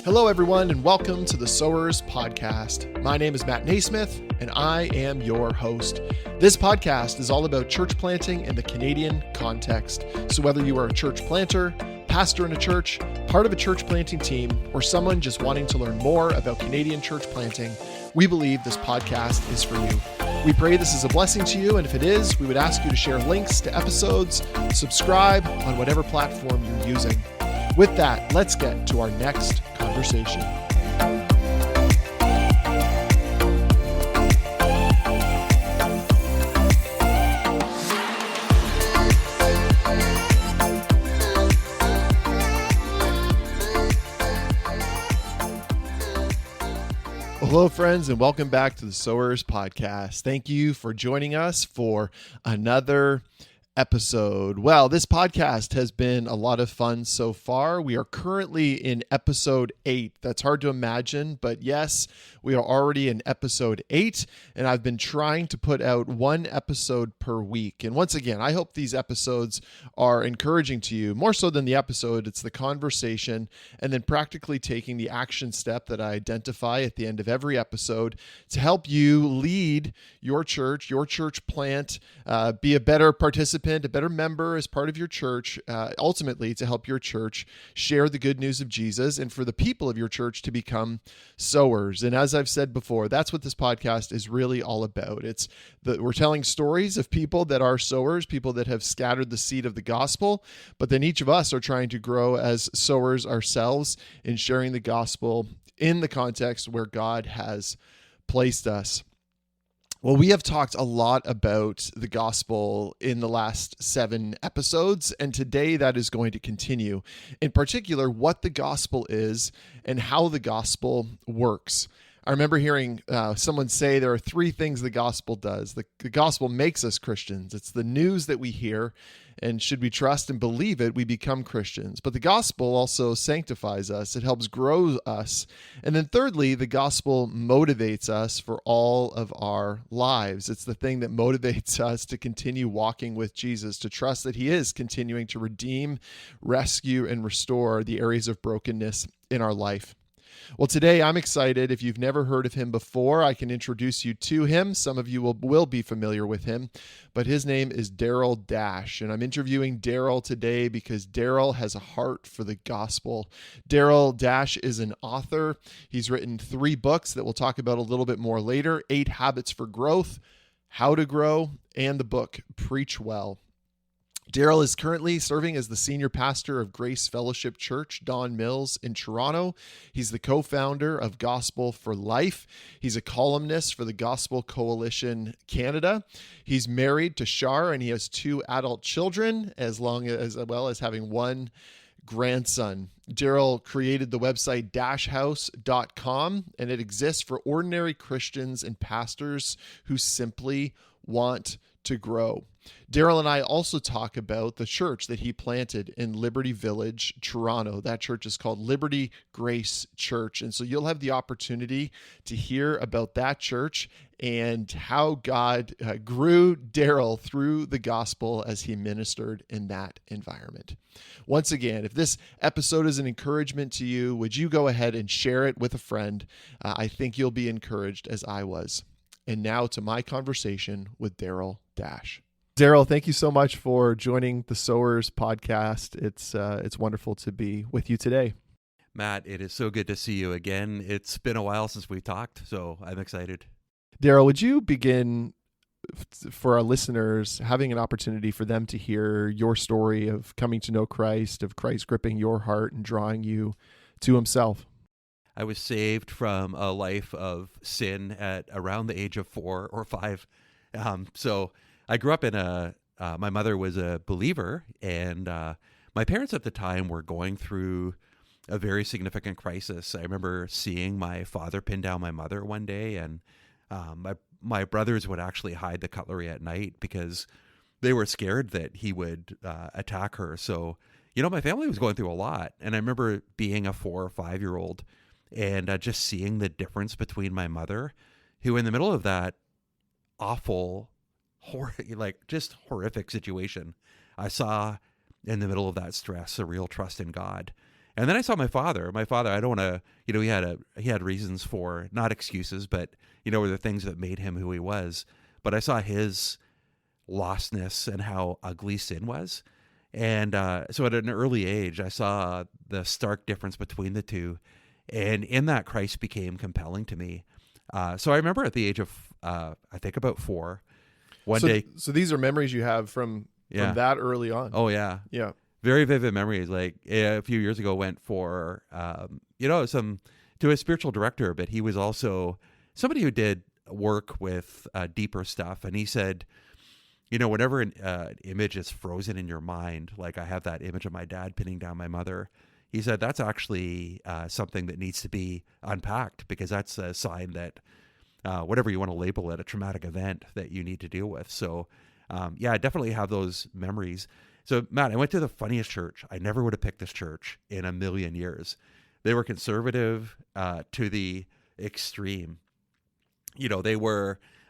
Hello, everyone, and welcome to the Sowers Podcast. My name is Matt Naismith, and I am your host. This podcast is all about church planting in the Canadian context. So whether you are a church planter, pastor in a church, part of a church planting team, or someone just wanting to learn more about Canadian church planting, we believe this podcast is for you. We pray this is a blessing to you, and if it is, we would ask you to share links to episodes, subscribe on whatever platform you're using. With that, let's get to our next conversation. Hello, friends, and welcome back to the Sowers Podcast. Thank you for joining us for another episode. Well, this podcast has been a lot of fun so far. We are currently in episode 8. That's hard to imagine, but yes, we are already in episode 8, and I've been trying to put out one episode per week. And once again, I hope these episodes are encouraging to you. More so than the episode, it's the conversation, and then practically taking the action step that I identify at the end of every episode to help you lead your church plant, be a better participant, a better member as part of your church, ultimately to help your church share the good news of Jesus and for the people of your church to become sowers. And as I've said before, that's what this podcast is really all about. We're telling stories of people that are sowers, people that have scattered the seed of the gospel, but then each of us are trying to grow as sowers ourselves in sharing the gospel in the context where God has placed us. Well, we have talked a lot about the gospel in the last 7 episodes, and today that is going to continue. In particular, what the gospel is and how the gospel works. I remember hearing someone say there are 3 things the gospel does. The gospel makes us Christians. It's the news that we hear, and should we trust and believe it, we become Christians. But the gospel also sanctifies us. It helps grow us. And then thirdly, the gospel motivates us for all of our lives. It's the thing that motivates us to continue walking with Jesus, to trust that he is continuing to redeem, rescue, and restore the areas of brokenness in our life. Well, today I'm excited. If you've never heard of him before, I can introduce you to him. Some of you will be familiar with him, but his name is Darryl Dash, and I'm interviewing Darryl today because Darryl has a heart for the gospel. Darryl Dash is an author. He's written 3 books that we'll talk about a little bit more later: 8 Habits for Growth, How to Grow, and the book Preach Well. Darryl is currently serving as the senior pastor of Grace Fellowship Church, Don Mills in Toronto. He's the co-founder of Gospel for Life. He's a columnist for the Gospel Coalition Canada. He's married to Shar, and he has 2 adult children, as well as having 1 grandson. Darryl created the website dashhouse.com, and it exists for ordinary Christians and pastors who simply want to grow. Darryl and I also talk about the church that he planted in Liberty Village, Toronto. That church is called Liberty Grace Church. And so you'll have the opportunity to hear about that church and how God grew Darryl through the gospel as he ministered in that environment. Once again, if this episode is an encouragement to you, would you go ahead and share it with a friend? I think you'll be encouraged as I was. And now to my conversation with Darryl Dash. Darryl, thank you so much for joining the Sowers Podcast. It's wonderful to be with you today. Matt, it is so good to see you again. It's been a while since we talked, so I'm excited. Darryl, would you begin for our listeners, having an opportunity for them to hear your story of coming to know Christ, of Christ gripping your heart and drawing you to himself? I was saved from a life of sin at around the age of 4 or 5. So I grew up in my mother was a believer, and my parents at the time were going through a very significant crisis. I remember seeing my father pin down my mother one day, and my brothers would actually hide the cutlery at night because they were scared that he would attack her. So, my family was going through a lot, and I remember being a 4 or 5-year-old and just seeing the difference between my mother, who in the middle of that awful, just horrific situation, I saw in the middle of that stress a real trust in God. And then I saw my father. My father, I don't want to, he had reasons for, not excuses, but, were the things that made him who he was. But I saw his lostness and how ugly sin was. And so at an early age, I saw the stark difference between the two. And in that, Christ became compelling to me. So I remember at the age of, I think about 4, one day. So these are memories you have from that early on. Oh, yeah. Yeah. Very vivid memories. Like a few years ago, went for, to a spiritual director, but he was also somebody who did work with deeper stuff. And he said, whenever an image is frozen in your mind, like I have that image of my dad pinning down my mother, he said that's actually something that needs to be unpacked, because that's a sign that whatever you want to label it, a traumatic event that you need to deal with. So, I definitely have those memories. So, Matt, I went to the funniest church. I never would have picked this church in a million years. They were conservative to the extreme.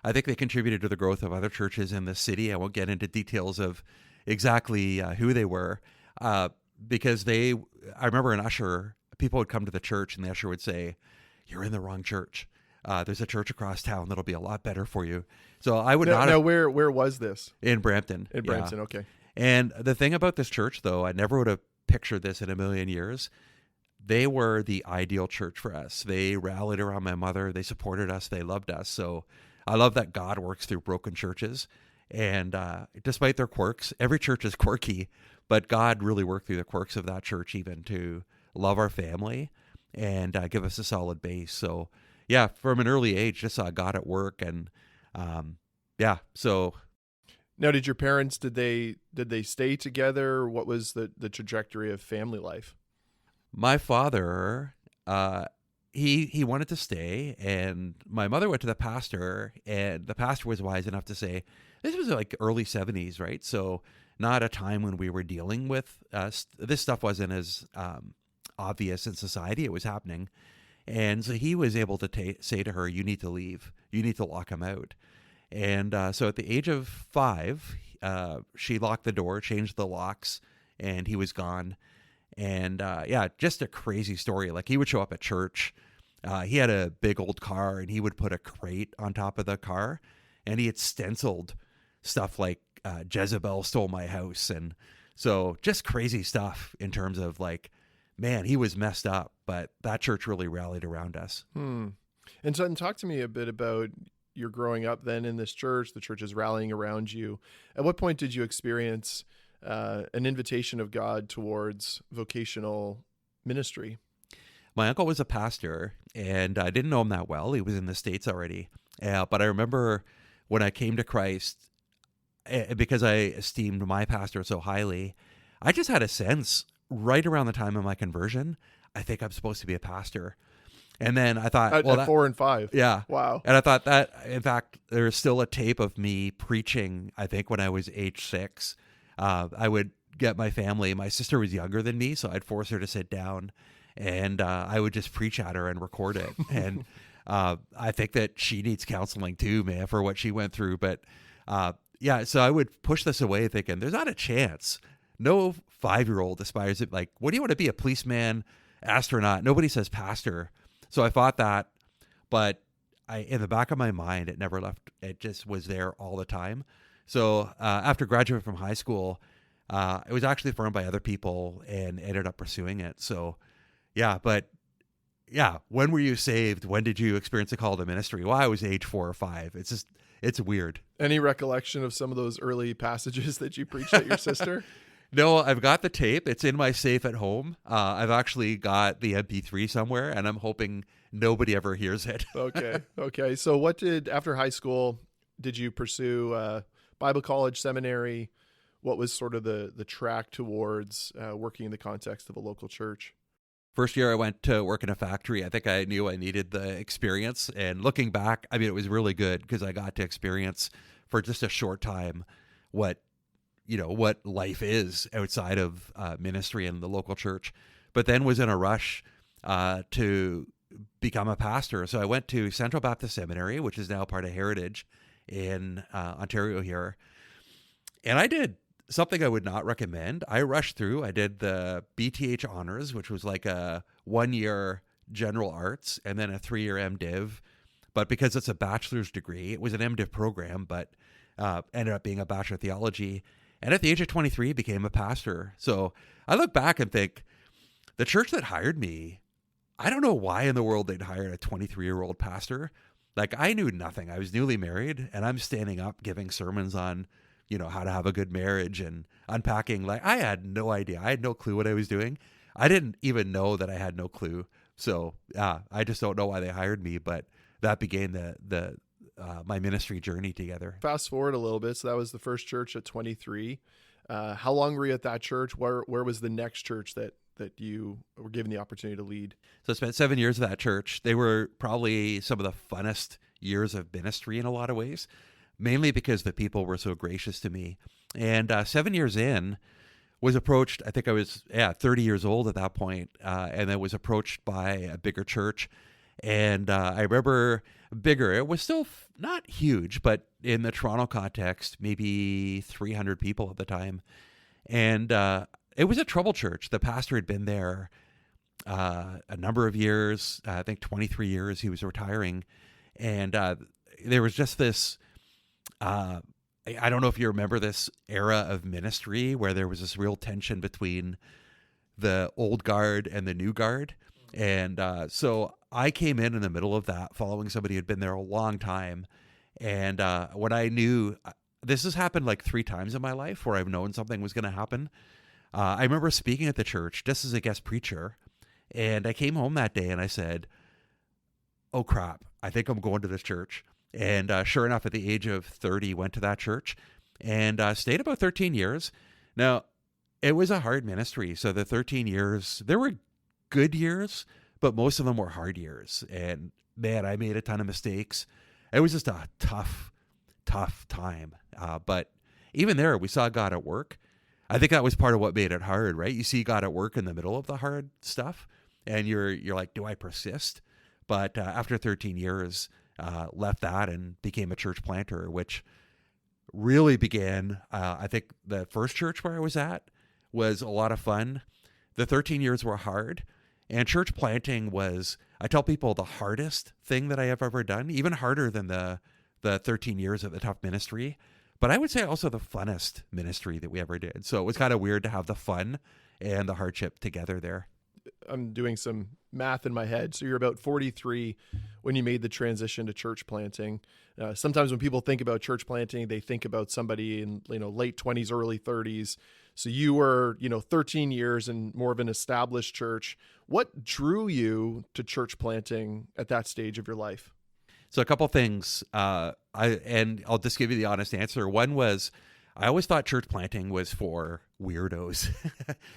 I think they contributed to the growth of other churches in the city. I won't get into details of exactly who they were, because I remember an usher, people would come to the church and the usher would say, "You're in the wrong church. There's a church across town that'll be a lot better for you." So I would not. Now, where was this? In Brampton. In Brampton, okay. And the thing about this church, though, I never would have pictured this in a million years. They were the ideal church for us. They rallied around my mother. They supported us. They loved us. So I love that God works through broken churches. And despite their quirks, every church is quirky, but God really worked through the quirks of that church even to love our family and give us a solid base. So, from an early age, just saw God at work. And so... Now, did your parents, did they stay together? What was the trajectory of family life? My father, he wanted to stay, and my mother went to the pastor, and the pastor was wise enough to say, this was like early 70s, right? So not a time when we were dealing with, this stuff wasn't as obvious in society. It was happening. And so he was able to say to her, you need to leave. You need to lock him out. And so at the age of 5, she locked the door, changed the locks, and he was gone. And just a crazy story. Like he would show up at church. He had a big old car, and he would put a crate on top of the car, and he had stenciled stuff like Jezebel stole my house. And so just crazy stuff in terms of like, man, he was messed up, but that church really rallied around us. And so talk to me a bit about you're growing up then in this church. The church is rallying around you. At what point did you experience an invitation of God towards vocational ministry? My uncle was a pastor, and I didn't know him that well. He was in the States already. But I remember when I came to Christ, because I esteemed my pastor so highly, I just had a sense right around the time of my conversion, I think I'm supposed to be a pastor. And then I thought, at 4 and 5. Yeah. Wow. And I thought that, in fact, there's still a tape of me preaching, I think when I was age 6. I would get my family. My sister was younger than me, so I'd force her to sit down, and I would just preach at her and record it. And I think that she needs counseling too, man, for what she went through. But so I would push this away thinking, there's not a chance. No 5-year-old aspires to, like, what do you want to be, a policeman, astronaut? Nobody says pastor. So I thought that, but in the back of my mind, it never left. It just was there all the time. So after graduating from high school, it was actually affirmed by other people and ended up pursuing it. So, when were you saved? When did you experience a call to ministry? Well, I was age 4 or 5. It's weird. Any recollection of some of those early passages that you preached at your sister? No, I've got the tape. It's in my safe at home. I've actually got the MP3 somewhere, and I'm hoping nobody ever hears it. Okay. So after high school, did you pursue Bible college, seminary? What was sort of the track towards working in the context of a local church? First year I went to work in a factory. I think I knew I needed the experience. And looking back, I mean, it was really good because I got to experience for just a short time what life is outside of ministry and the local church, but then was in a rush to become a pastor. So I went to Central Baptist Seminary, which is now part of Heritage in Ontario here. And I did something I would not recommend. I rushed through. I did the BTH honors, which was like a 1-year general arts and then a 3-year MDiv. But because it's a bachelor's degree, it was an MDiv program, but ended up being a bachelor of theology. And at the age of 23, became a pastor. So I look back and think, the church that hired me, I don't know why in the world they'd hire a 23-year-old pastor. Like, I knew nothing. I was newly married, and I'm standing up giving sermons on, how to have a good marriage and unpacking. Like, I had no idea. I had no clue what I was doing. I didn't even know that I had no clue. So I just don't know why they hired me, but that began my ministry journey together. Fast forward a little bit. So that was the first church at 23. How long were you at that church? Where was the next church that you were given the opportunity to lead? So I spent 7 years at that church. They were probably some of the funnest years of ministry in a lot of ways, mainly because the people were so gracious to me. And 7 years in, was approached, I think I was 30 years old at that point, and then was approached by a bigger church. And I remember bigger, it was still not huge, but in the Toronto context, maybe 300 people at the time. And it was a troubled church. The pastor had been there a number of years, I think 23 years. He was retiring. And there was just this, I don't know if you remember this era of ministry where there was this real tension between the old guard and the new guard. And so I came in the middle of that, following somebody who had been there a long time. And when I knew, this has happened like 3 times in my life where I've known something was going to happen. I remember speaking at the church just as a guest preacher. And I came home that day and I said, oh crap, I think I'm going to this church. And sure enough, at the age of 30, went to that church and stayed about 13 years. Now, it was a hard ministry. So the 13 years, there were good years, but most of them were hard years. And man, I made a ton of mistakes. It was just a tough time. But even there, we saw God at work. I think that was part of what made it hard, right? You see God at work in the middle of the hard stuff, and you're like, do I persist? But after 13 years, left that and became a church planter, which really began, I think the first church where I was at was a lot of fun. The 13 years were hard. And church planting was, I tell people, the hardest thing that I have ever done, even harder than the 13 years of the tough ministry. But I would say also the funnest ministry that we ever did. So it was kind of weird to have the fun and the hardship together there. I'm doing some math in my head. So you're about 43 when you made the transition to church planting. Sometimes when people think about church planting, they think about somebody in late 20s, early 30s. So you were 13 years in more of an established church. What drew you to church planting at that stage of your life? So a couple things, I'll just give you the honest answer. One was, I always thought church planting was for weirdos.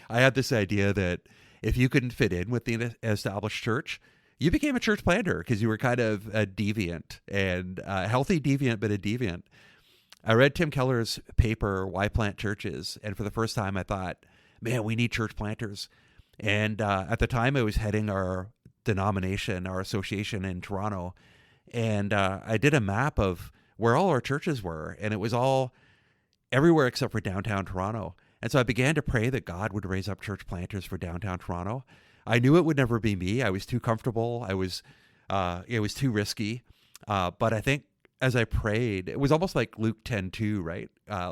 I had this idea that if you couldn't fit in with the established church, you became a church planter because you were kind of a deviant, and a healthy deviant, but a deviant. I read Tim Keller's paper, Why Plant Churches, and for the first time I thought, man, we need church planters. And at the time I was heading our denomination, our association in Toronto, and I did a map of where all our churches were, and it was all everywhere except for downtown Toronto. And so I began to pray that God would raise up church planters for downtown Toronto. I knew it would never be me. I was too comfortable. It was too risky. But I think as I prayed, it was almost like Luke 10:2, right?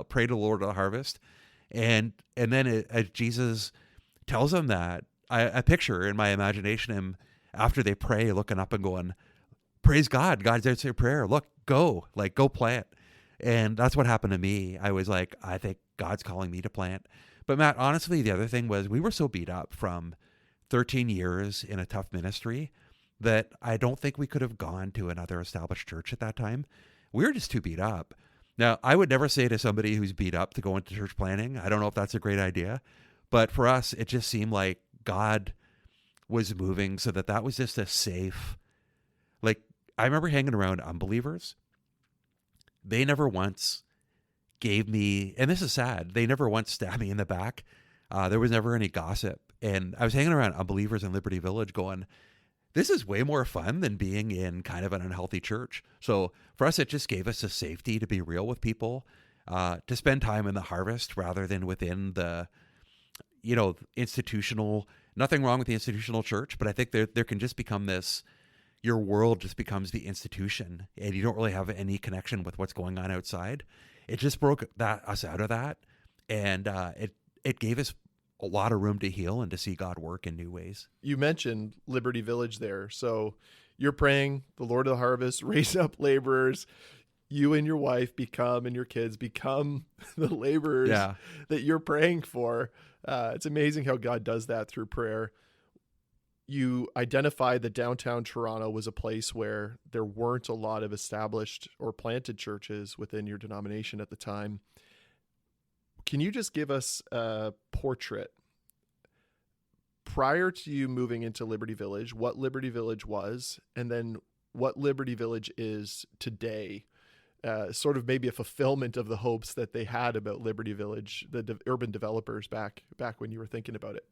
Pray to the Lord of the harvest. And then as Jesus tells them that, I picture in my imagination him after they pray looking up and going, praise God. God's answered prayer. Look, go plant. And that's what happened to me. I was like, I think God's calling me to plant. But Matt, honestly, the other thing was we were so beat up from 13 years in a tough ministry that I don't think we could have gone to another established church at that time. We were just too beat up. Now, I would never say to somebody who's beat up to go into church planting. I don't know if that's a great idea. But for us, it just seemed like God was moving so that was just a safe, I remember hanging around unbelievers. They never once gave me, and this is sad, they never once stabbed me in the back. There was never any gossip. And I was hanging around unbelievers in Liberty Village going, this is way more fun than being in kind of an unhealthy church. So for us, it just gave us a safety to be real with people. to spend time in the harvest rather than within the, institutional. Nothing wrong with the institutional church, but I think there can just become this. Your world just becomes the institution, and you don't really have any connection with what's going on outside. It just broke us out of that, and it gave us a lot of room to heal and to see God work in new ways. You mentioned Liberty Village there. So you're praying, the Lord of the harvest, raise up laborers. You and your wife and your kids become the laborers that you're praying for. It's amazing how God does that through prayer. You identified that downtown Toronto was a place where there weren't a lot of established or planted churches within your denomination at the time. Can you just give us a portrait prior to you moving into Liberty Village, what Liberty Village was, and then what Liberty Village is today? Sort of maybe a fulfillment of the hopes that they had about Liberty Village, the urban developers back when you were thinking about it.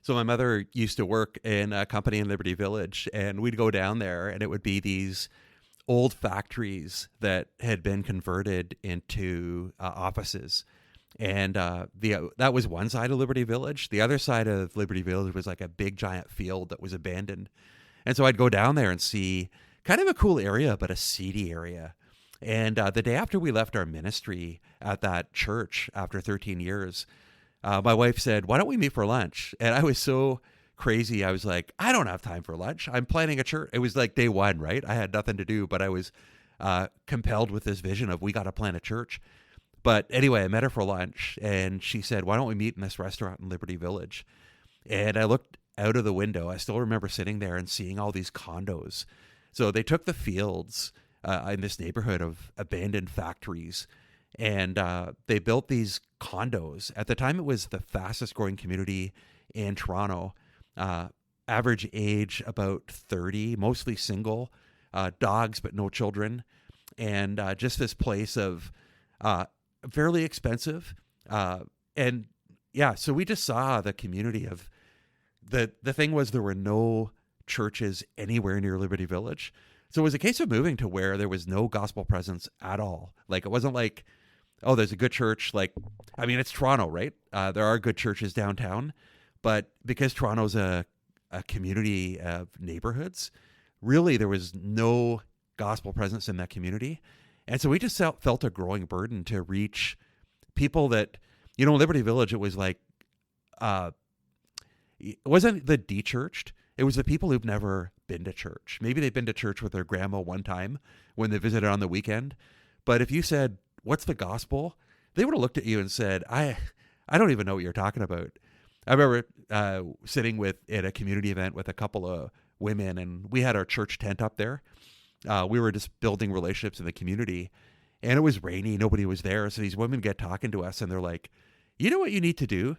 So my mother used to work in a company in Liberty Village, and we'd go down there, and it would be these old factories that had been converted into offices. And that was one side of Liberty Village. The other side of Liberty Village was like a big giant field that was abandoned. And so I'd go down there and see kind of a cool area, but a seedy area. And the day after we left our ministry at that church after 13 years, my wife said, "Why don't we meet for lunch?" And I was so crazy. I was like, "I don't have time for lunch. I'm planning a church." It was like day one, right? I had nothing to do, but I was compelled with this vision of we got to plant a church. But anyway, I met her for lunch, and she said, "Why don't we meet in this restaurant in Liberty Village?" And I looked out of the window. I still remember sitting there and seeing all these condos. So they took the fields in this neighborhood of abandoned factories, and they built these condos. At the time, it was the fastest growing community in Toronto. Average age about 30, mostly single, dogs but no children, and just this place of fairly expensive. And yeah, so we just saw the community of the thing was there were no churches anywhere near Liberty Village. So it was a case of moving to where there was no gospel presence at all. Like, it wasn't like, oh, there's a good church. Like, I mean, it's Toronto, right? There are good churches downtown, but because Toronto's a community of neighborhoods, really there was no gospel presence in that community. And so we just felt a growing burden to reach people that, Liberty Village, it was like, it wasn't the de-churched. It was the people who've never been to church. Maybe they've been to church with their grandma one time when they visited on the weekend. But if you said, "What's the gospel?" they would have looked at you and said, I don't even know what you're talking about. I remember sitting at a community event with a couple of women, and we had our church tent up there. We were just building relationships in the community, and it was rainy. Nobody was there. So these women get talking to us, and they're like, "You know what you need to do?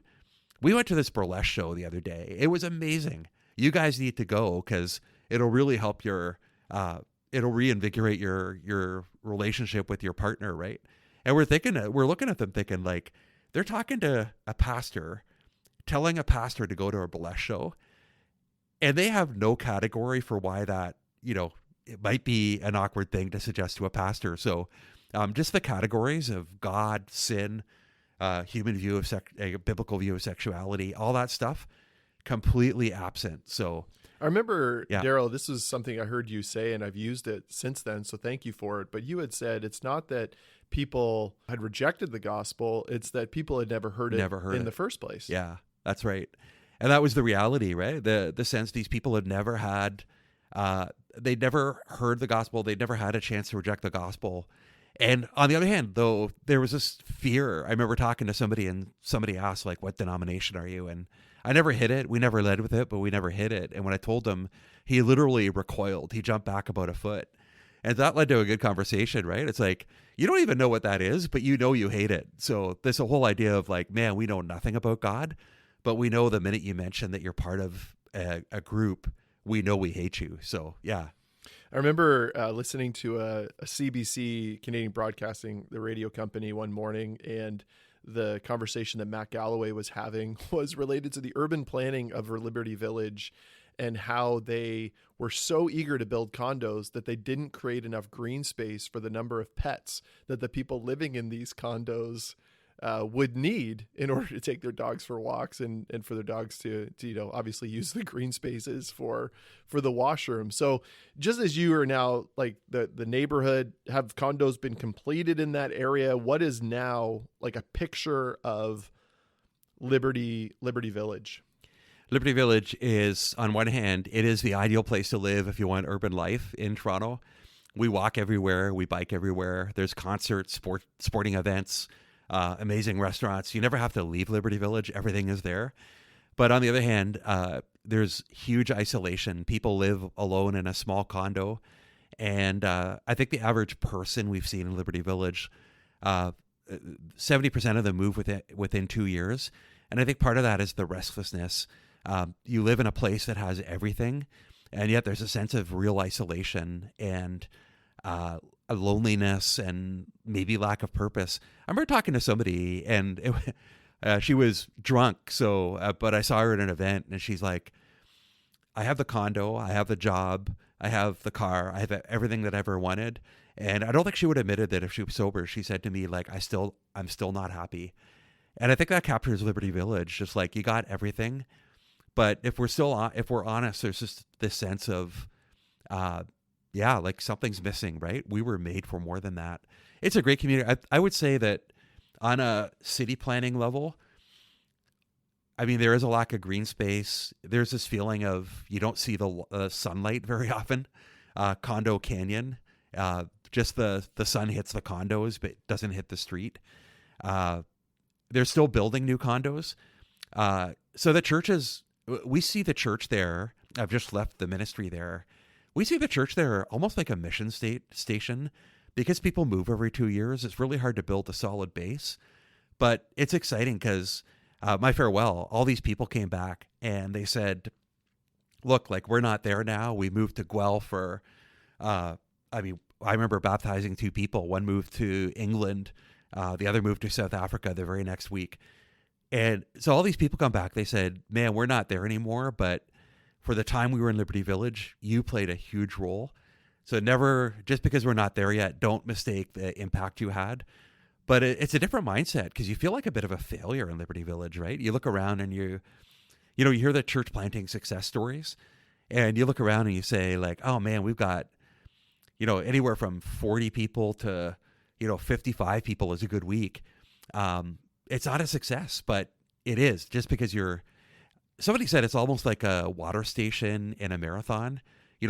We went to this burlesque show the other day. It was amazing. You guys need to go because it'll really help it'll reinvigorate your relationship with your partner," right? And we're looking at them thinking, like, they're talking to a pastor, telling a pastor to go to a burlesque show, and they have no category for why that, it might be an awkward thing to suggest to a pastor. So just the categories of God, sin, human view of a biblical view of sexuality, all that stuff, completely absent. So I remember, Darryl, this is something I heard you say, and I've used it since then, so thank you for it. But you had said it's not that people had rejected the gospel, it's that people had never heard it in the first place. Yeah, that's right. And that was the reality, right? The sense these people had never had, they'd never heard the gospel, they'd never had a chance to reject the gospel. And on the other hand, though, there was this fear. I remember talking to somebody, and somebody asked, like, "What denomination are you?" And I never hit it. We never led with it, but we never hit it. And when I told him, he literally recoiled. He jumped back about a foot. And that led to a good conversation, right? It's like, you don't even know what that is, but you hate it. So this whole idea of like, man, we know nothing about God, but we know the minute you mention that you're part of a group, we know we hate you. So, yeah. I remember listening to a CBC, Canadian Broadcasting, the radio company, one morning, and the conversation that Matt Galloway was having was related to the urban planning of Liberty Village. and how they were so eager to build condos that they didn't create enough green space for the number of pets that the people living in these condos would need in order to take their dogs for walks and for their dogs to obviously use the green spaces for the washroom. So just as you are now, like the neighborhood, have condos been completed in that area? What is now like a picture of Liberty Village? Liberty Village is, on one hand, it is the ideal place to live if you want urban life in Toronto. We walk everywhere, we bike everywhere. There's concerts, sporting events, amazing restaurants. You never have to leave Liberty Village. Everything is there. But on the other hand, there's huge isolation. People live alone in a small condo. And I think the average person we've seen in Liberty Village, 70% of them move within 2 years. And I think part of that is the restlessness. You live in a place that has everything, and yet there's a sense of real isolation and a loneliness and maybe lack of purpose. I remember talking to somebody, and she was drunk, but I saw her at an event, and she's like, I have the condo, I have the job, I have the car, I have everything that I ever wanted. And I don't think she would have admitted that if she was sober. She said to me, like, I'm still not happy. And I think that captures Liberty Village. Just like, you got everything, but if we're honest, there's just this sense of, like something's missing, right? We were made for more than that. It's a great community. I would say that on a city planning level, I mean, there is a lack of green space. There's this feeling of you don't see the sunlight very often. Condo Canyon, just the sun hits the condos, but doesn't hit the street. They're still building new condos. So the churches, we see the church there. I've just left the ministry there. We see the church there almost like a mission station, because people move every 2 years. It's really hard to build a solid base, but it's exciting because my farewell, all these people came back and they said, look, like, we're not there now. We moved to Guelph for, I remember baptizing 2 people. One moved to England. The other moved to South Africa the very next week. And so all these people come back. They said, man, we're not there anymore, but for the time we were in Liberty Village, you played a huge role. So never, just because we're not there yet, don't mistake the impact you had. But it's a different mindset, because you feel like a bit of a failure in Liberty Village, right? You look around and you hear the church planting success stories, and you look around and you say, like, oh man, we've got, anywhere from 40 people to, 55 people is a good week. It's not a success, but it is, just because somebody said it's almost like a water station in a marathon.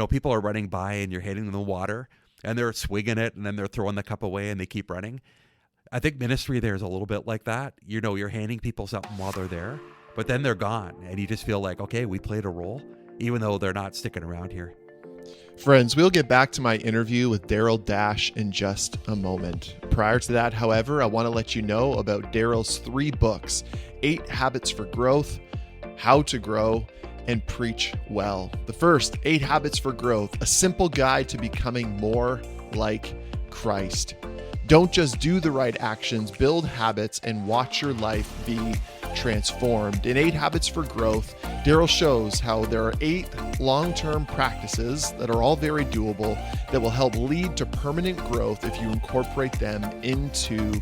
People are running by and you're handing them the water and they're swigging it and then they're throwing the cup away and they keep running. I think ministry there is a little bit like that. You're handing people something while they're there, but then they're gone and you just feel like, okay, we played a role, even though they're not sticking around here. Friends, we'll get back to my interview with Darryl Dash in just a moment. Prior to that, however, I want to let you know about Darryl's 3 books, 8 Habits for Growth, How to Grow, and Preach Well. The first, 8 Habits for Growth, a simple guide to becoming more like Christ. Don't just do the right actions, build habits, and watch your life be transformed. In 8 Habits for Growth, Darryl shows how there are 8 long-term practices that are all very doable that will help lead to permanent growth if you incorporate them into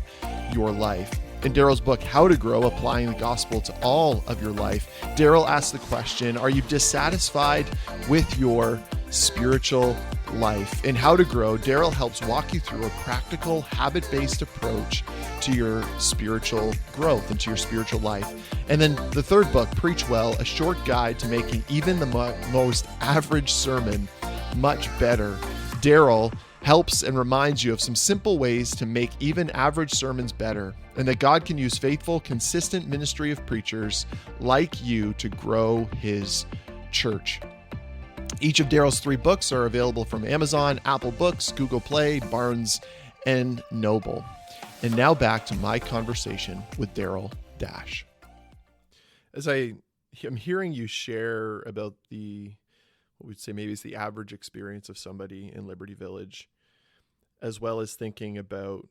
your life. In Darryl's book, How to Grow, Applying the Gospel to All of Your Life, Darryl asks the question, are you dissatisfied with your spiritual life? In How to Grow, Darryl helps walk you through a practical, habit-based approach to your spiritual growth and to your spiritual life. And then the third book, Preach Well, a short guide to making even the most average sermon much better. Darryl helps and reminds you of some simple ways to make even average sermons better, and that God can use faithful, consistent ministry of preachers like you to grow his church. Each of Darryl's 3 books are available from Amazon, Apple Books, Google Play, Barnes and Noble. And now back to my conversation with Darryl Dash. As I'm hearing you share about what we'd say maybe is the average experience of somebody in Liberty Village, as well as thinking about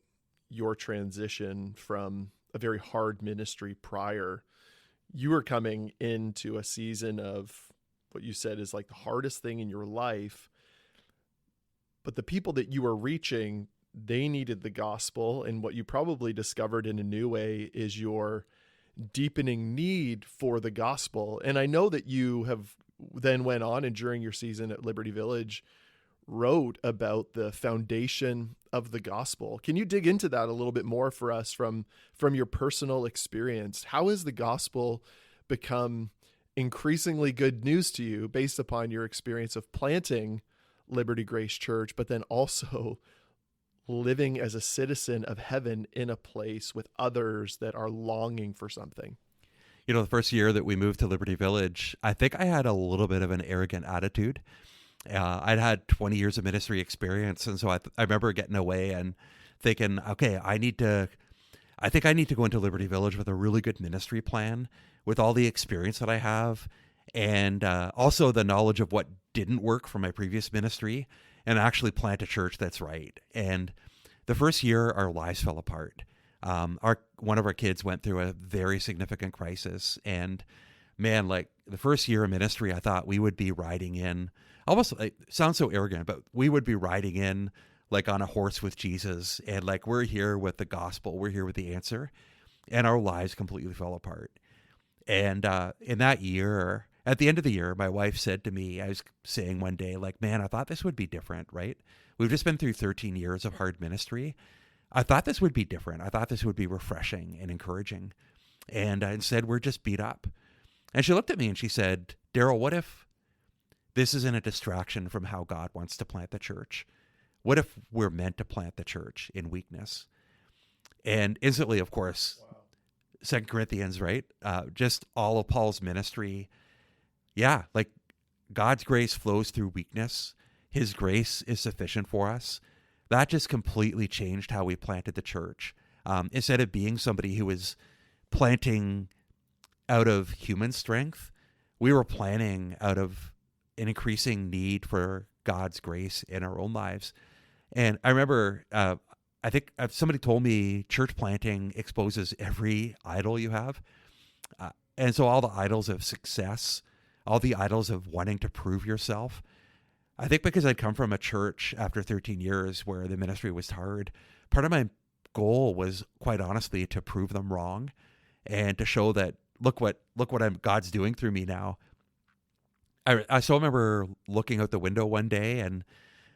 your transition from a very hard ministry prior, you were coming into a season of what you said is like the hardest thing in your life, but the people that you were reaching, they needed the gospel. And what you probably discovered in a new way is your deepening need for the gospel. And I know that you have then went on and during your season at Liberty Village wrote about the foundation of the gospel. Can you dig into that a little bit more for us from your personal experience? How has the gospel become increasingly good news to you based upon your experience of planting Liberty Grace Church, but then also living as a citizen of heaven in a place with others that are longing for something? You know, the first year that we moved to Liberty Village, I think I had a little bit of an arrogant attitude. I'd had 20 years of ministry experience. And so I remember getting away and thinking, okay, I think I need to go into Liberty Village with a really good ministry plan, with all the experience that I have, and also the knowledge of what didn't work from my previous ministry, and actually plant a church that's right. And the first year, our lives fell apart. One of our kids went through a very significant crisis, and man, like the first year of ministry, I thought we would be riding in, almost, it sounds so arrogant, but we would be riding in like on a horse with Jesus, and like we're here with the gospel, we're here with the answer, and our lives completely fell apart. And in that year, at the end of the year, my wife said to me, I was saying one day, like, man, I thought this would be different, right? We've just been through 13 years of hard ministry. I thought this would be different. I thought this would be refreshing and encouraging. And instead, we're just beat up. And she looked at me and she said, Darryl, what if this isn't a distraction from how God wants to plant the church? What if we're meant to plant the church in weakness? And instantly, of course, wow. 2 Corinthians, right? Just all of Paul's ministry. Yeah, like God's grace flows through weakness. His grace is sufficient for us. That just completely changed how we planted the church. Instead of being somebody who was planting out of human strength, we were planting out of an increasing need for God's grace in our own lives. And I remember, I think somebody told me church planting exposes every idol you have. And so all the idols of success, all the idols of wanting to prove yourself. I think because I'd come from a church after 13 years where the ministry was hard, part of my goal was quite honestly to prove them wrong and to show that, look what God's doing through me now. I still remember looking out the window one day, and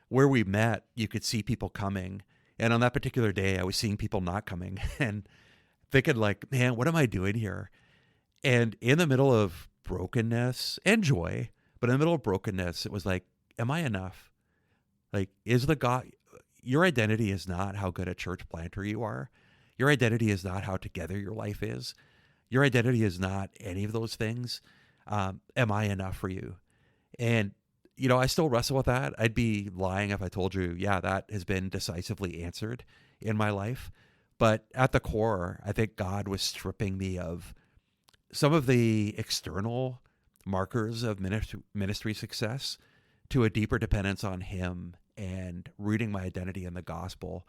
where we met, you could see people coming. And on that particular day, I was seeing people not coming and thinking like, man, what am I doing here? And in the middle of brokenness and joy, but in the middle of brokenness, it was like, am I enough? Like, your identity is not how good a church planter you are. Your identity is not how together your life is. Your identity is not any of those things. Am I enough for you? And, you know, I still wrestle with that. I'd be lying if I told you, yeah, that has been decisively answered in my life. But at the core, I think God was stripping me of some of the external markers of ministry success to a deeper dependence on Him and rooting my identity in the gospel.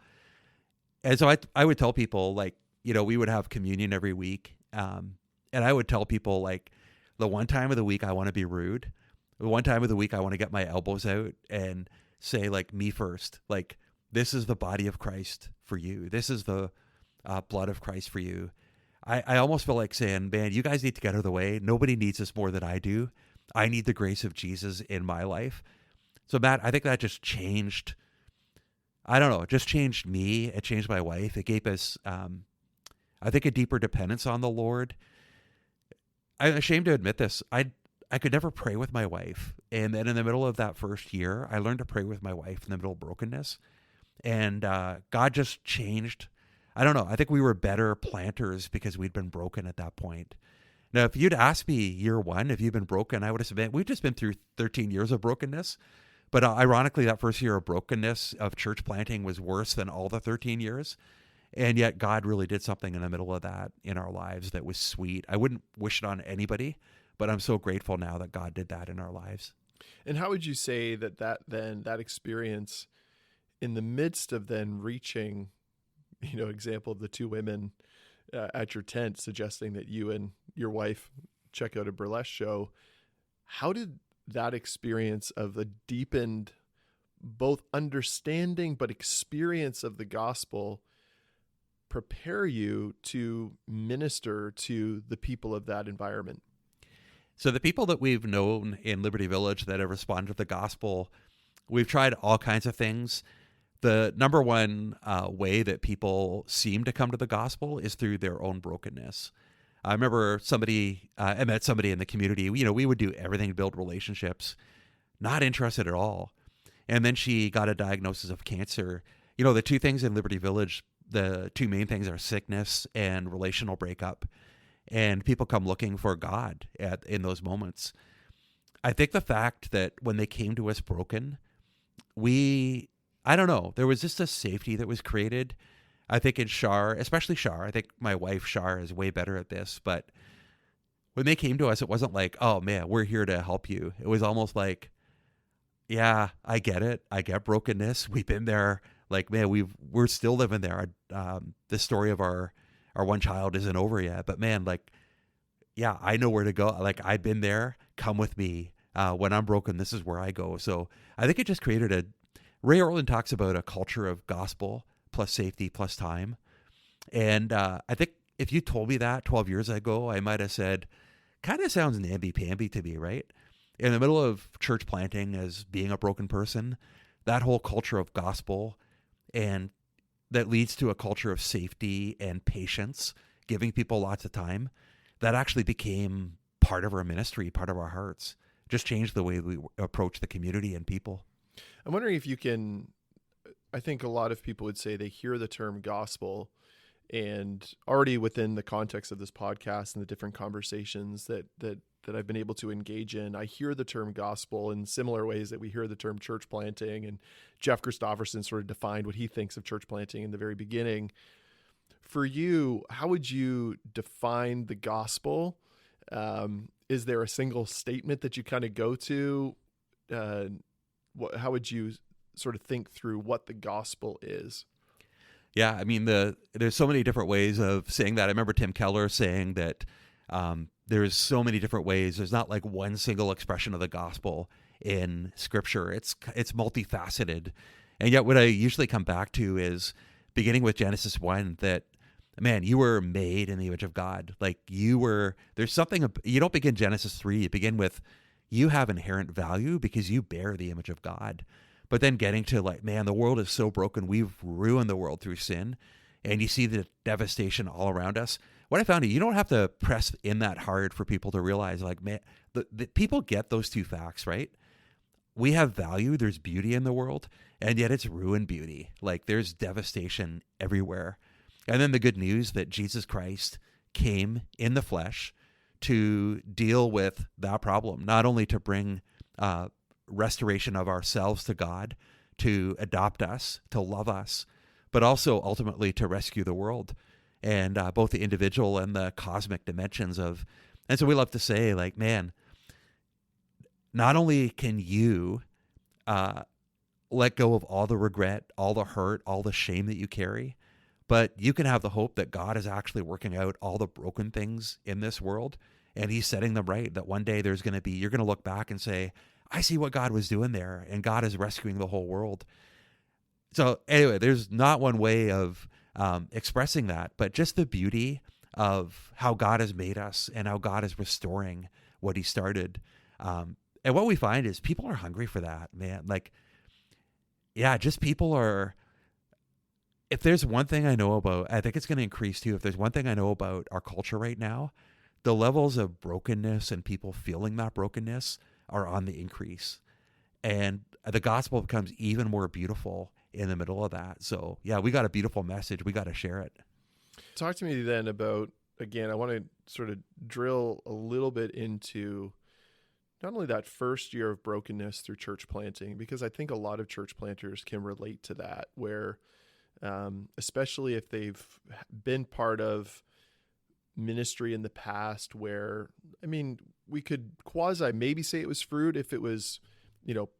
And so I would tell people, like, you know, we would have communion every week. And I would tell people, like, the one time of the week I want to be rude. The one time of the week I want to get my elbows out and say, like, me first. Like, this is the body of Christ for you. This is the blood of Christ for you. I almost feel like saying, man, you guys need to get out of the way. Nobody needs this more than I do. I need the grace of Jesus in my life. So, Matt, I think that just changed. I don't know. It just changed me. It changed my wife. It gave us, I think, a deeper dependence on the Lord. I'm ashamed to admit this. I could never pray with my wife. And then in the middle of that first year, I learned to pray with my wife in the middle of brokenness. And God just changed. I don't know. I think we were better planters because we'd been broken at that point. Now, if you'd asked me year one, if you've been broken, I would have said, man, we've just been through 13 years of brokenness. But ironically, that first year of brokenness of church planting was worse than all the 13 years. And yet God really did something in the middle of that in our lives that was sweet. I wouldn't wish it on anybody, but I'm so grateful now that God did that in our lives. And how would you say that experience in the midst of then reaching, you know, example of the two women at your tent suggesting that you and your wife check out a burlesque show, how did that experience of a deepened both understanding but experience of the gospel prepare you to minister to the people of that environment? So the people that we've known in Liberty Village that have responded to the gospel, we've tried all kinds of things. The number one way that people seem to come to the gospel is through their own brokenness. I remember I met somebody in the community, we would do everything to build relationships, not interested at all. And then she got a diagnosis of cancer. The two things in Liberty Village, the two main things are sickness and relational breakup. And people come looking for God in those moments. I think the fact that when they came to us broken, I don't know, there was just a safety that was created. I think in Shar, especially Shar, I think my wife Shar is way better at this, but when they came to us, it wasn't like, oh man, we're here to help you. It was almost like, yeah, I get it. I get brokenness. We've been there. Like, man, we're still living there. The story of our one child isn't over yet, but man, like, yeah, I know where to go. Like, I've been there. Come with me. When I'm broken, this is where I go. So I think it just created Ray Ortlund talks about a culture of gospel plus safety plus time. And I think if you told me that 12 years ago, I might have said, kind of sounds namby-pamby to me, right? In the middle of church planting as being a broken person, that whole culture of gospel, and that leads to a culture of safety and patience, giving people lots of time, that actually became part of our ministry, part of our hearts. Just changed the way we approach the community and people. I'm wondering if you can, I think a lot of people would say they hear the term gospel, and already within the context of this podcast and the different conversations that I've been able to engage in, I hear the term gospel in similar ways that we hear the term church planting. And Jeff Christopherson sort of defined what he thinks of church planting in the very beginning. For you, how would you define the gospel? Is there a single statement that you kind of go to? How would you sort of think through what the gospel is? Yeah, I mean, there's so many different ways of saying that. I remember Tim Keller saying that there's so many different ways. There's not like one single expression of the gospel in Scripture. It's multifaceted. And yet what I usually come back to is beginning with Genesis 1, that, man, you were made in the image of God. Like there's something, you don't begin Genesis 3, you begin with, you have inherent value because you bear the image of God. But then getting to like, man, the world is so broken. We've ruined the world through sin. And you see the devastation all around us. What I found, you don't have to press in that hard for people to realize, like, man, the people get those two facts, right? We have value. There's beauty in the world. And yet it's ruined beauty. Like, there's devastation everywhere. And then the good news that Jesus Christ came in the flesh to deal with that problem, not only to bring restoration of ourselves to God, to adopt us, to love us, but also ultimately to rescue the world, and both the individual and the cosmic dimensions of. And so we love to say, like, man, not only can you let go of all the regret, all the hurt, all the shame that you carry, but you can have the hope that God is actually working out all the broken things in this world, and he's setting them right, that one day you're going to look back and say, I see what God was doing there, and God is rescuing the whole world. So anyway, there's not one way of expressing that, but just the beauty of how God has made us and how God is restoring what he started. And what we find is people are hungry for that, man. Like, yeah, just people are. If there's one thing I know about, I think it's going to increase too. If there's one thing I know about our culture right now, the levels of brokenness and people feeling that brokenness are on the increase. And the gospel becomes even more beautiful in the middle of that. So yeah, we got a beautiful message. We got to share it. Talk to me then about, again, I want to sort of drill a little bit into not only that first year of brokenness through church planting, because I think a lot of church planters can relate to that, where especially if they've been part of ministry in the past where, I mean, we could quasi maybe say it was fruit if it was,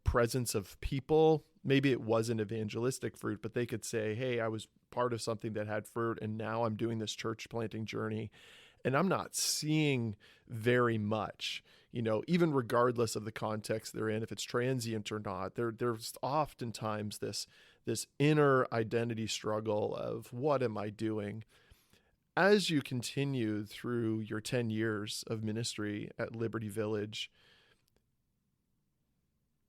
presence of people. Maybe it wasn't evangelistic fruit, but they could say, hey, I was part of something that had fruit, and now I'm doing this church planting journey, and I'm not seeing very much. even regardless of the context they're in, if it's transient or not, there's oftentimes this inner identity struggle of what am I doing? As you continue through your 10 years of ministry at Liberty Village,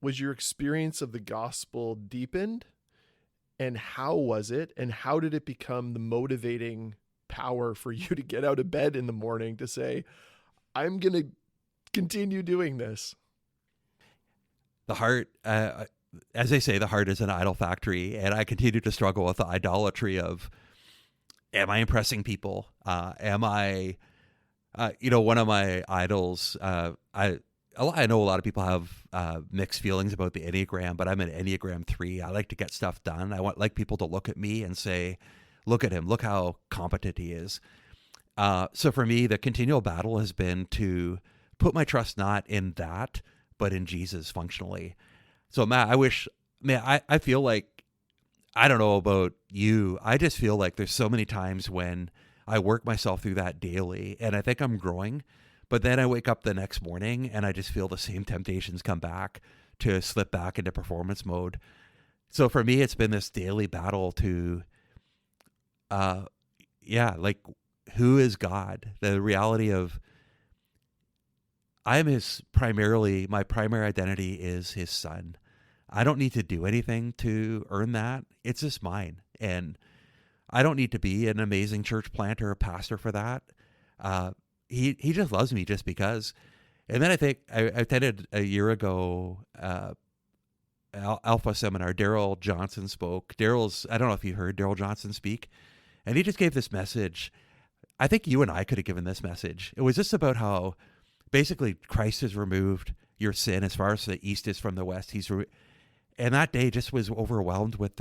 was your experience of the gospel deepened? And how was it? And how did it become the motivating power for you to get out of bed in the morning to say, I'm going to continue doing this? The heart, as they say, the heart is an idol factory. And I continue to struggle with the idolatry of, am I impressing people? Am I, one of my idols, I know a lot of people have mixed feelings about the Enneagram, but I'm an Enneagram 3. I like to get stuff done. I like people to look at me and say, look at him, look how competent he is. So for me, the continual battle has been to put my trust not in that, but in Jesus functionally. So Matt, I feel like, I don't know about you, I just feel like there's so many times when I work myself through that daily and I think I'm growing, but then I wake up the next morning and I just feel the same temptations come back to slip back into performance mode. So for me, it's been this daily battle to, who is God? The reality of my primary identity is his son. I don't need to do anything to earn that. It's just mine. And I don't need to be an amazing church planter or pastor for that. He just loves me just because. And then I think I attended a year ago Alpha seminar. Darryl Johnson spoke. I don't know if you heard Darryl Johnson speak. And he just gave this message. I think you and I could have given this message. It was just about how basically Christ has removed your sin as far as the east is from the west. And that day just was overwhelmed with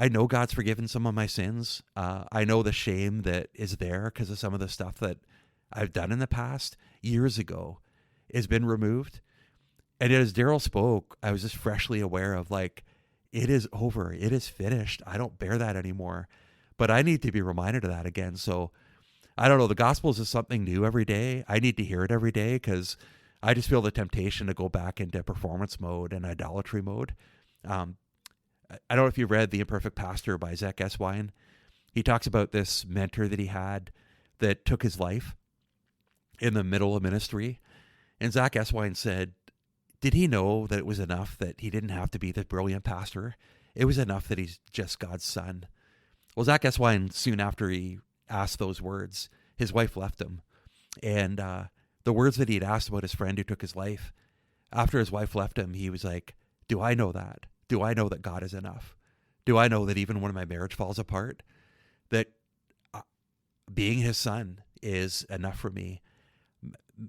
I know God's forgiven some of my sins. I know the shame that is there because of some of the stuff that I've done in the past years ago has been removed. And as Darryl spoke, I was just freshly aware of it is over. It is finished. I don't bear that anymore. But I need to be reminded of that again. So I don't know. The gospel is just something new every day. I need to hear it every day because I just feel the temptation to go back into performance mode and idolatry mode. I don't know if you read The Imperfect Pastor by Zach Eswine. He talks about this mentor that he had that took his life in the middle of ministry. And Zach Eswine said, did he know that it was enough that he didn't have to be the brilliant pastor? It was enough that he's just God's son. Well, Zach Eswine, soon after he asked those words, his wife left him. And the words that he had asked about his friend who took his life, after his wife left him, he was like, do I know that? Do I know that God is enough? Do I know that even when my marriage falls apart, that being his son is enough for me?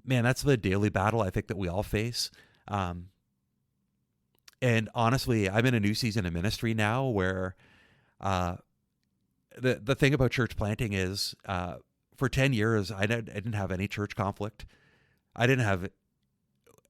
Man, that's the daily battle I think that we all face. And honestly, I'm in a new season of ministry now where the thing about church planting is for 10 years, I didn't have any church conflict.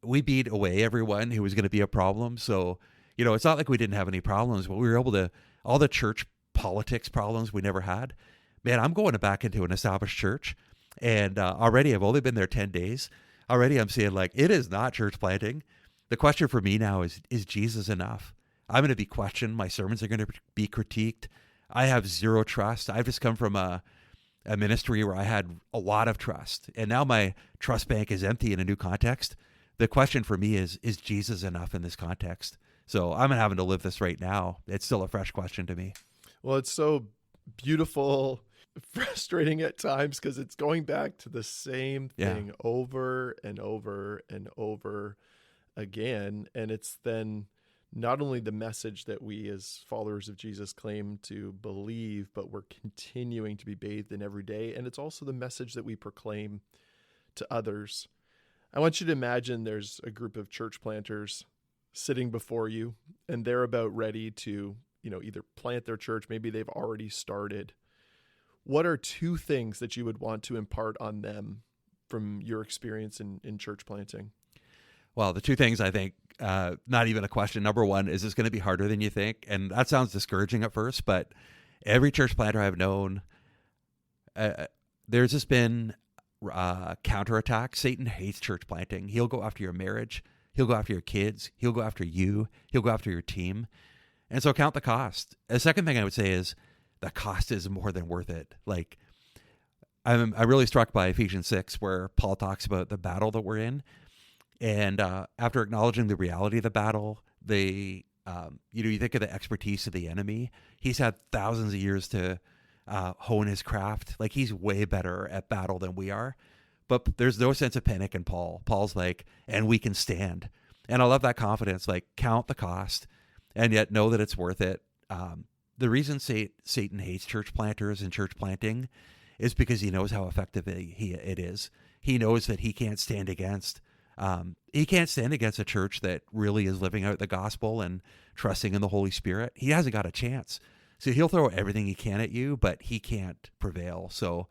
We beat away everyone who was going to be a problem. So, it's not like we didn't have any problems, but we were able to, all the church politics problems we never had. Man, I'm going back into an established church. And already I've only been there 10 days. Already I'm seeing it is not church planting. The question for me now is Jesus enough? I'm going to be questioned. My sermons are going to be critiqued. I have zero trust. I've just come from a ministry where I had a lot of trust. And now my trust bank is empty in a new context. The question for me is Jesus enough in this context? So I'm having to live this right now. It's still a fresh question to me. Well, it's so beautiful, frustrating at times because it's going back to the same thing over and over and over again. And it's then not only the message that we as followers of Jesus claim to believe, but we're continuing to be bathed in every day. And it's also the message that we proclaim to others. I want you to imagine there's a group of church planters sitting before you, and they're about ready to, either plant their church. Maybe they've already started. What are two things that you would want to impart on them from your experience in church planting? Well, the two things I think, not even a question. Number one, is this going to be harder than you think? And that sounds discouraging at first, but every church planter I've known, there's just been counterattack. Satan hates church planting. He'll go after your marriage. He'll go after your kids. He'll go after you. He'll go after your team. And so count the cost. The second thing I would say is the cost is more than worth it. Like, I'm really struck by Ephesians 6, where Paul talks about the battle that we're in. And after acknowledging the reality of the battle, you think of the expertise of the enemy. He's had thousands of years to hone his craft. Like, he's way better at battle than we are. But there's no sense of panic in Paul. Paul's like, and we can stand. And I love that confidence. Like, count the cost, and yet know that it's worth it. The reason Satan hates church planters and church planting is because he knows how effective it is. He knows that he can't stand against a church that really is living out the gospel and trusting in the Holy Spirit. He hasn't got a chance. So he'll throw everything he can at you, but he can't prevail. So,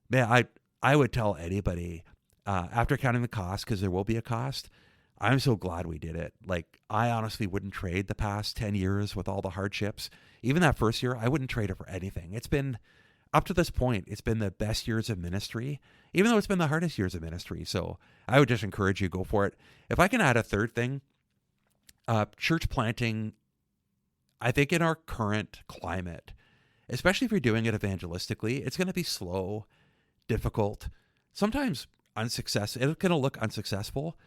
man, I would tell anybody, after counting the cost, because there will be a cost, I'm so glad we did it. Like, I honestly wouldn't trade the past 10 years with all the hardships. Even that first year, I wouldn't trade it for anything. It's been, up to this point, it's been the best years of ministry, even though it's been the hardest years of ministry. So I would just encourage you, go for it. If I can add a third thing, church planting, I think in our current climate, especially if you're doing it evangelistically, it's going to be slow, difficult, sometimes unsuccessful. It's going to look unsuccessful.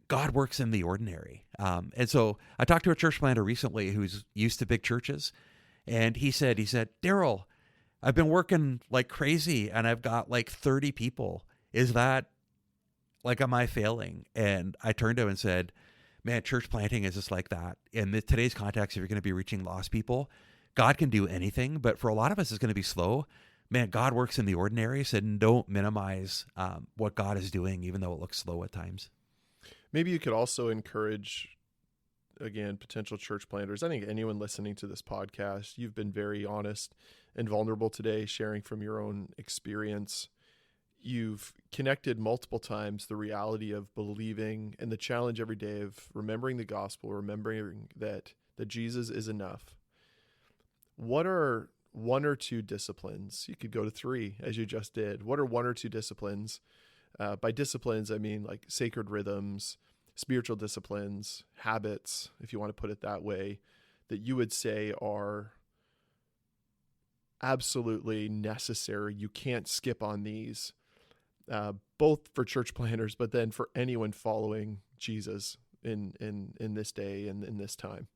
God works in the ordinary. And so I talked to a church planter recently who's used to big churches, and he said, Darryl, I've been working like crazy and I've got like 30 people. Is that like, am I failing? And I turned to him and said, man, church planting is just like that. In today's context, if you're going to be reaching lost people, God can do anything, but for a lot of us, it's going to be slow. Man, God works in the ordinary, so don't minimize what God is doing, even though it looks slow at times. Maybe you could also encourage, again, potential church planters. I think anyone listening to this podcast, you've been very honest and vulnerable today, sharing from your own experience. You've connected multiple times the reality of believing and the challenge every day of remembering the gospel, remembering that Jesus is enough. What are one or two disciplines? You could go to three, as you just did. What are one or two disciplines? By disciplines, I mean like sacred rhythms, spiritual disciplines, habits, if you want to put it that way, that you would say are absolutely necessary. You can't skip on these, both for church planters, but then for anyone following Jesus in this day and in this time.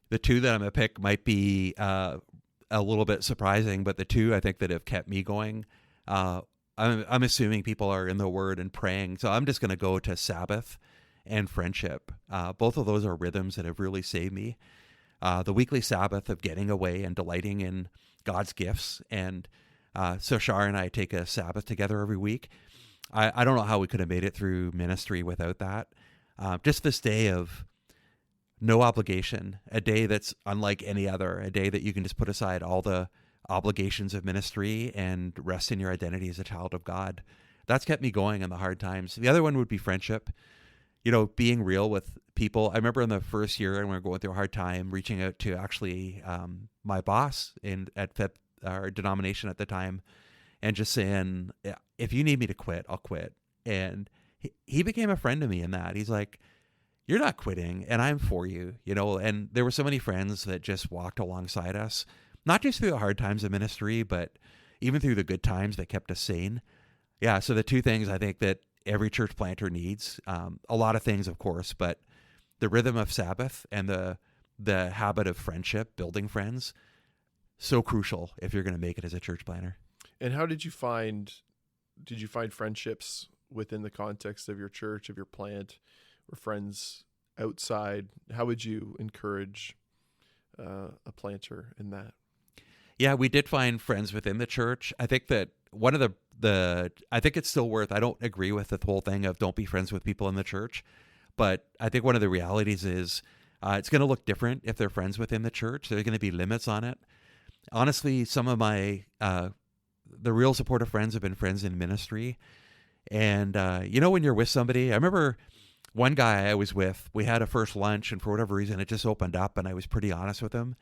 The two that I'm going to pick might be a little bit surprising, but the two I think that have kept me going, I'm assuming people are in the Word and praying. So I'm just going to go to Sabbath and friendship. Both of those are rhythms that have really saved me. The weekly Sabbath of getting away and delighting in God's gifts. And so Shar and I take a Sabbath together every week. I don't know how we could have made it through ministry without that. Just this day of no obligation, a day that's unlike any other, a day that you can just put aside all the obligations of ministry and rest in your identity as a child of God. That's kept me going in the hard times. The other one would be friendship. You know, being real with people. I remember in the first year, and we were going through a hard time, reaching out to actually my boss at our denomination at the time, and just saying, if you need me to quit, I'll quit. And he became a friend to me in that. He's like, you're not quitting, and I'm for you, you know. And there were so many friends that just walked alongside us, not just through the hard times of ministry, but even through the good times that kept us sane. Yeah, so the two things I think that every church planter needs, a lot of things, of course, but the rhythm of Sabbath and the habit of friendship, building friends, so crucial if you're going to make it as a church planter. And how did you find friendships within the context of your church, of your plant, or friends outside? How would you encourage a planter in that? Yeah, we did find friends within the church. I think that one of I think it's still worth, I don't agree with the whole thing of don't be friends with people in the church, but I think one of the realities is it's going to look different if they're friends within the church. There's going to be limits on it. Honestly, some of my, the real supportive friends have been friends in ministry. And, you know, when you're with somebody, I remember one guy I was with, we had a first lunch, and for whatever reason, it just opened up, and I was pretty honest with him.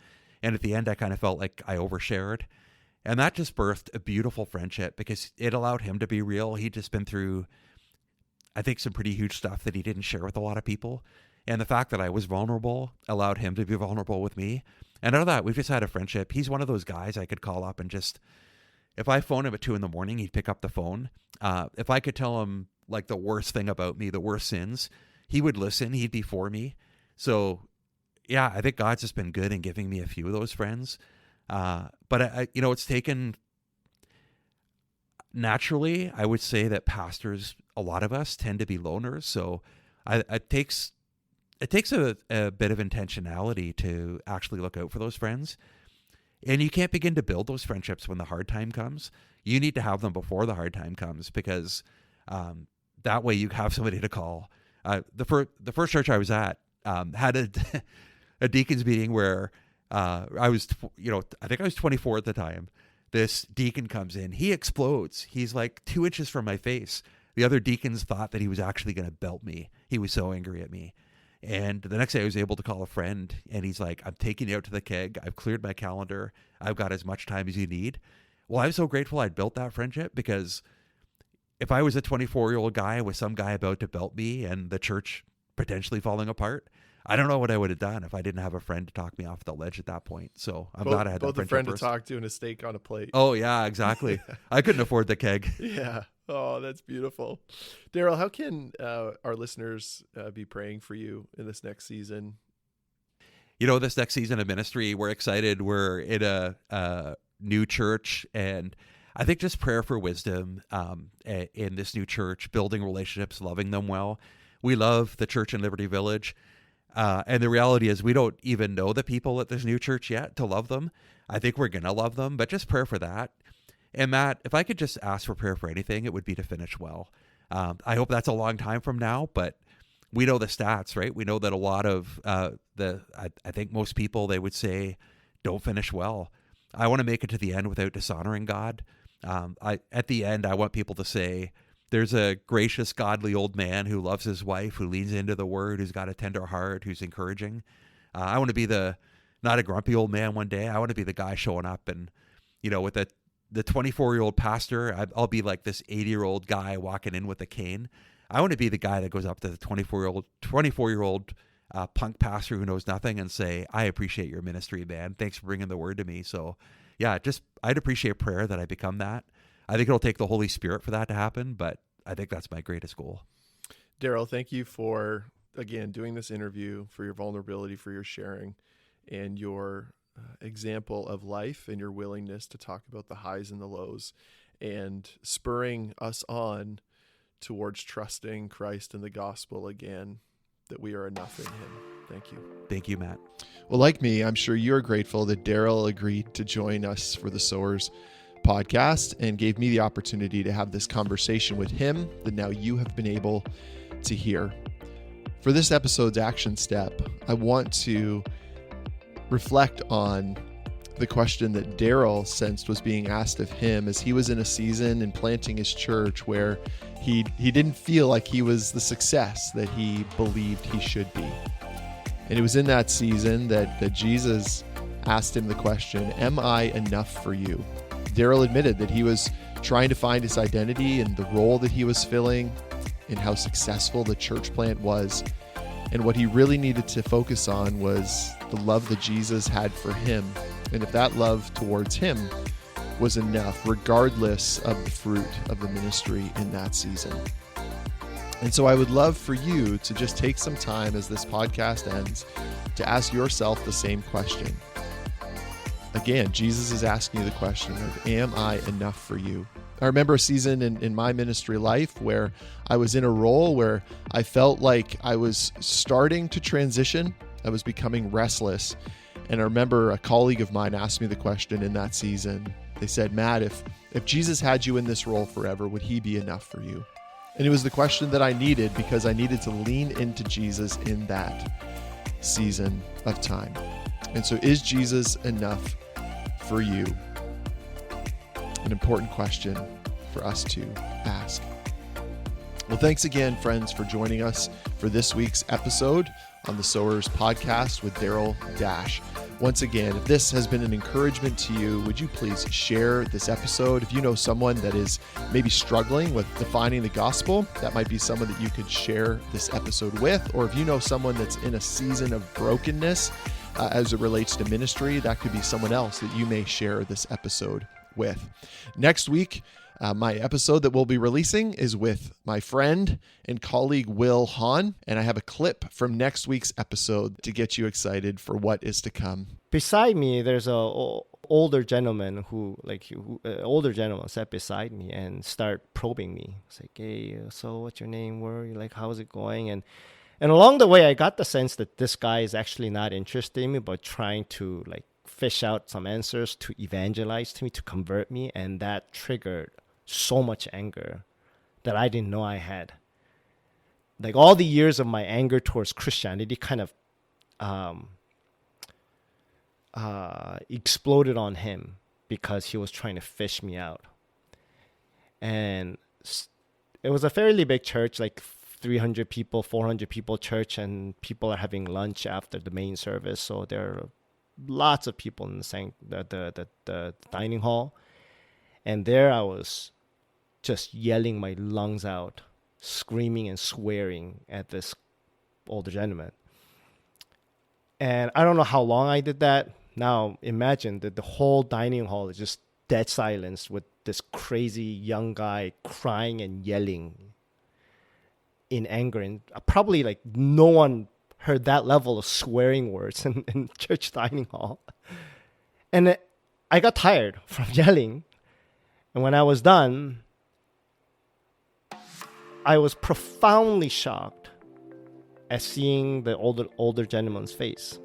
And at the end, I kind of felt like I overshared. And that just birthed a beautiful friendship because it allowed him to be real. He'd just been through, I think, some pretty huge stuff that he didn't share with a lot of people. And the fact that I was vulnerable allowed him to be vulnerable with me. And out of that, we've just had a friendship. He's one of those guys I could call up and just, if I phone him at 2 a.m, he'd pick up the phone. If I could tell him like the worst thing about me, the worst sins, he would listen. He'd be for me. So yeah, I think God's just been good in giving me a few of those friends. But I it's taken, naturally, I would say that pastors, a lot of us tend to be loners. So it takes a bit of intentionality to actually look out for those friends. And you can't begin to build those friendships when the hard time comes. You need to have them before the hard time comes, because that way you have somebody to call. The first church I was at had a deacons meeting where I was, I think I was 24 at the time. This deacon comes in. He explodes. He's like 2 inches from my face. The other deacons thought that he was actually going to belt me. He was so angry at me. And the next day I was able to call a friend, and he's like, I'm taking you out to the keg. I've cleared my calendar. I've got as much time as you need. Well, I'm so grateful I'd built that friendship, because if I was a 24-year-old guy with some guy about to belt me and the church potentially falling apart, I don't know what I would have done if I didn't have a friend to talk me off the ledge at that point. So I'm glad I had that both a friendship friend first. to talk to and a steak on a plate. Oh, yeah, exactly. I couldn't afford the keg. Yeah. Oh, that's beautiful. Darryl, how can our listeners be praying for you in this next season? This next season of ministry, we're excited. We're in a new church, and I think just prayer for wisdom in this new church, building relationships, loving them well. We love the church in Liberty Village. And the reality is we don't even know the people at this new church yet to love them. I think we're going to love them, but just prayer for that. And Matt, if I could just ask for prayer for anything, it would be to finish well. I hope that's a long time from now, but we know the stats, right? We know that a lot of I think most people, they would say, don't finish well. I want to make it to the end without dishonoring God. At the end, I want people to say, there's a gracious, godly old man who loves his wife, who leans into the word, who's got a tender heart, who's encouraging. I want to be not a grumpy old man one day. I want to be the guy showing up and, with the 24-year-old pastor, I'll be like this 80-year-old guy walking in with a cane. I want to be the guy that goes up to the 24-year-old punk pastor who knows nothing and say, I appreciate your ministry, man. Thanks for bringing the word to me. So yeah, I'd appreciate prayer that I become that. I think it'll take the Holy Spirit for that to happen, but I think that's my greatest goal. Darryl, thank you for, again, doing this interview, for your vulnerability, for your sharing, and your example of life, and your willingness to talk about the highs and the lows, and spurring us on towards trusting Christ and the gospel again, that we are enough in him. Thank you. Thank you, Matt. Well, like me, I'm sure you're grateful that Darryl agreed to join us for the Sowers podcast and gave me the opportunity to have this conversation with him that now you have been able to hear. For this episode's action step, I want to reflect on the question that Darryl sensed was being asked of him as he was in a season in planting his church where he didn't feel like he was the success that he believed he should be. And it was in that season that Jesus asked him the question, am I enough for you? Darryl admitted that he was trying to find his identity and the role that he was filling and how successful the church plant was. And what he really needed to focus on was the love that Jesus had for him. And if that love towards him was enough, regardless of the fruit of the ministry in that season. And so I would love for you to just take some time as this podcast ends to ask yourself the same question. Again, Jesus is asking you the question of, am I enough for you? I remember a season in my ministry life where I was in a role where I felt like I was starting to transition. I was becoming restless. And I remember a colleague of mine asked me the question in that season. They said, Matt, if Jesus had you in this role forever, would he be enough for you? And it was the question that I needed because I needed to lean into Jesus in that season of time. And so is Jesus enough for you? An important question for us to ask. Well, thanks again, friends, for joining us for this week's episode on the Sowers podcast with Darryl Dash. Once again, if this has been an encouragement to you, would you please share this episode? If you know someone that is maybe struggling with defining the gospel, that might be someone that you could share this episode with. Or if you know someone that's in a season of brokenness as it relates to ministry, that could be someone else that you may share this episode with. Next week, my episode that we'll be releasing is with my friend and colleague Will Hahn, and I have a clip from next week's episode to get you excited for what is to come. Beside me, there's a older gentleman older gentleman sat beside me and start probing me. It's like, hey, so what's your name? Where are you? Like, how's it going? And along the way, I got the sense that this guy is actually not interested in me, but trying to like fish out some answers to evangelize to me, to convert me, and that triggered so much anger that I didn't know I had. Like all the years of my anger towards Christianity kind of exploded on him because he was trying to fish me out. And it was a fairly big church, like 300 people, 400 people church, and people are having lunch after the main service. So there are lots of people in the dining hall. And there I was just yelling my lungs out, screaming and swearing at this older gentleman. And I don't know how long I did that. Now imagine that the whole dining hall is just dead silence with this crazy young guy crying and yelling in anger. And probably like no one heard that level of swearing words in church dining hall. And I got tired from yelling. And when I was done, I was profoundly shocked at seeing the older gentleman's face.